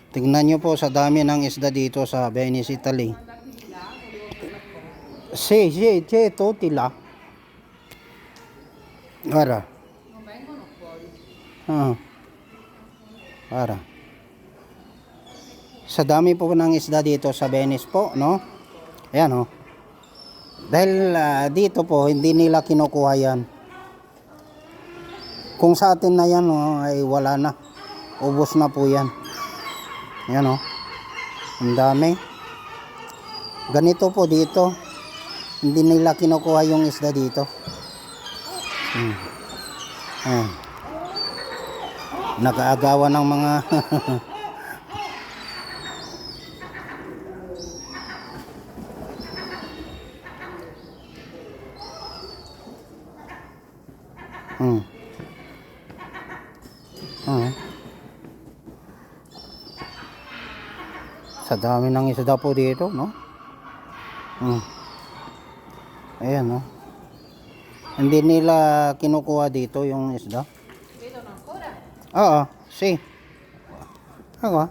Tingnan nyo po sa dami ng isda dito sa Venice, Italy. Sì, tutti là. Guarda. Guarda. Sa dami po ng isda dito sa Venice po, no? Ayan, oh. Dahil dito po, hindi nila kinukuha yan. Kung sa atin na yan, oh, ay wala na. Ubos na po yan. Ayan, oh. Ang dami. Ganito po dito. Hindi nila kinukuha yung isda dito. Nag-aagawan ng mga Sa dami ng isda po dito, no? Ayan, no? Hindi nila kinukuha dito yung isda. Vedono ancora? Oo, sì. Ako.